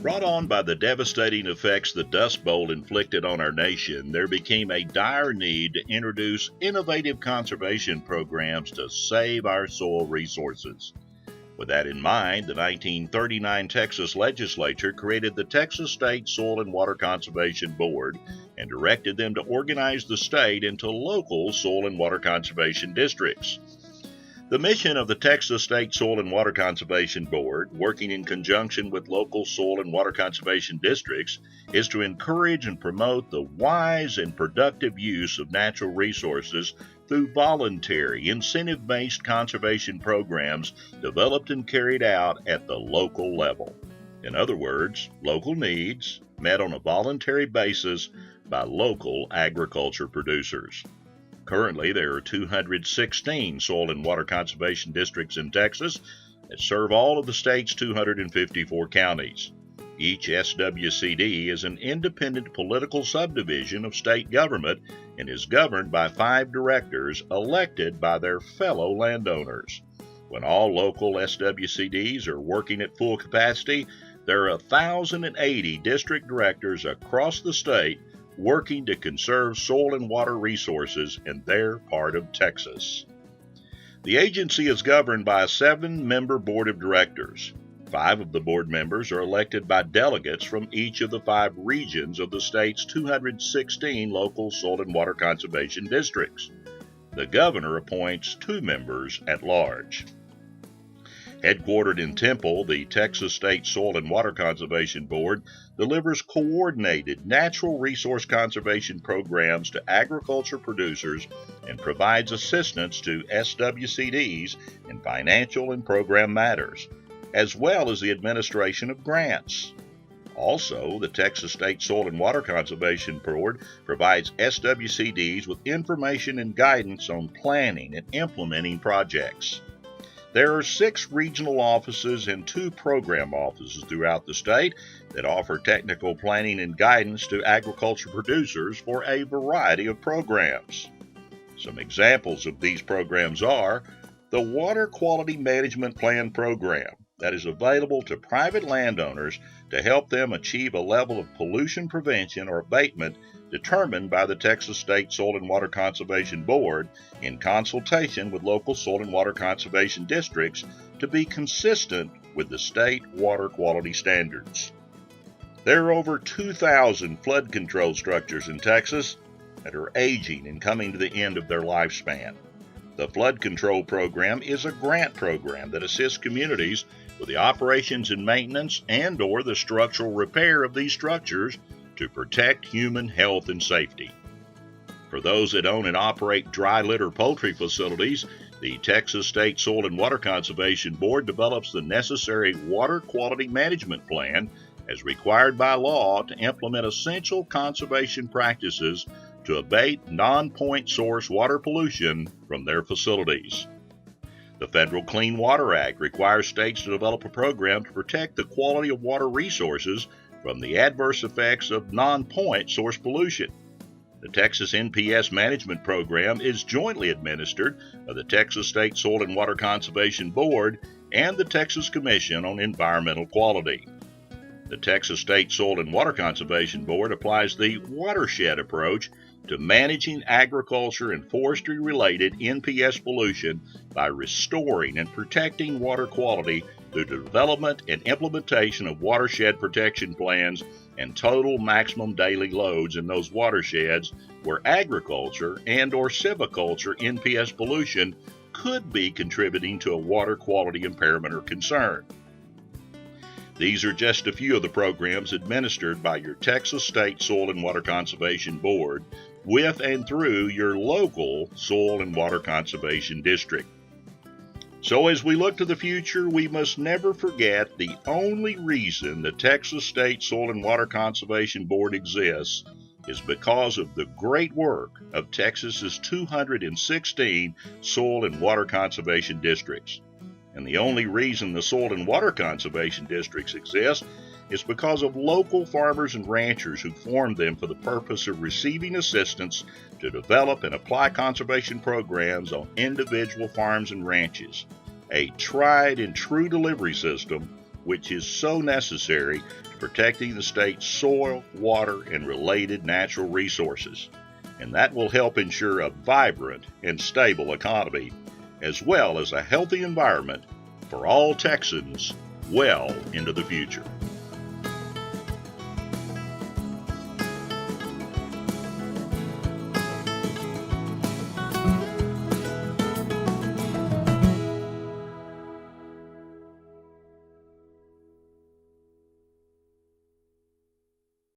Brought on by the devastating effects the Dust Bowl inflicted on our nation, there became a dire need to introduce innovative conservation programs to save our soil resources. With that in mind, the 1939 Texas legislature created the Texas State Soil and Water Conservation Board and directed them to organize the state into local soil and water conservation districts. The mission of the Texas State Soil and Water Conservation Board, working in conjunction with local soil and water conservation districts, is to encourage and promote the wise and productive use of natural resources through voluntary, incentive-based conservation programs developed and carried out at the local level. In other words, local needs met on a voluntary basis by local agriculture producers. Currently, there are 216 soil and water conservation districts in Texas that serve all of the state's 254 counties. Each SWCD is an independent political subdivision of state government and is governed by 5 directors elected by their fellow landowners. When all local SWCDs are working at full capacity, there are 1,080 district directors across the state working to conserve soil and water resources in their part of Texas. The agency is governed by a 7-member board of directors. 5 of the board members are elected by delegates from each of the 5 regions of the state's 216 local soil and water conservation districts. The governor appoints 2 members at large. Headquartered in Temple, the Texas State Soil and Water Conservation Board delivers coordinated natural resource conservation programs to agriculture producers and provides assistance to SWCDs in financial and program matters, as well as the administration of grants. Also, the Texas State Soil and Water Conservation Board provides SWCDs with information and guidance on planning and implementing projects. There are 6 regional offices and 2 program offices throughout the state that offer technical planning and guidance to agriculture producers for a variety of programs. Some examples of these programs are the Water Quality Management Plan program that is available to private landowners to help them achieve a level of pollution prevention or abatement determined by the Texas State Soil and Water Conservation Board in consultation with local soil and water conservation districts to be consistent with the state water quality standards. There are over 2,000 flood control structures in Texas that are aging and coming to the end of their lifespan. The Flood Control Program is a grant program that assists communities with the operations and maintenance and/or the structural repair of these structures to protect human health and safety. For those that own and operate dry litter poultry facilities, the Texas State Soil and Water Conservation Board develops the necessary water quality management plan as required by law to implement essential conservation practices to abate nonpoint source water pollution from their facilities. The Federal Clean Water Act requires states to develop a program to protect the quality of water resources from the adverse effects of nonpoint source pollution. The Texas NPS Management Program is jointly administered by the Texas State Soil and Water Conservation Board and the Texas Commission on Environmental Quality. The Texas State Soil and Water Conservation Board applies the watershed approach to managing agriculture and forestry-related NPS pollution by restoring and protecting water quality through the development and implementation of watershed protection plans and total maximum daily loads in those watersheds where agriculture and/or silviculture NPS pollution could be contributing to a water quality impairment or concern. These are just a few of the programs administered by your Texas State Soil and Water Conservation Board with and through your local soil and water conservation district. So as we look to the future, we must never forget the only reason the Texas State Soil and Water Conservation Board exists is because of the great work of Texas's 216 soil and water conservation districts. And the only reason the soil and water conservation districts exist is because of local farmers and ranchers who formed them for the purpose of receiving assistance to develop and apply conservation programs on individual farms and ranches, a tried and true delivery system which is so necessary to protecting the state's soil, water, and related natural resources. And that will help ensure a vibrant and stable economy, as well as a healthy environment for all Texans well into the future.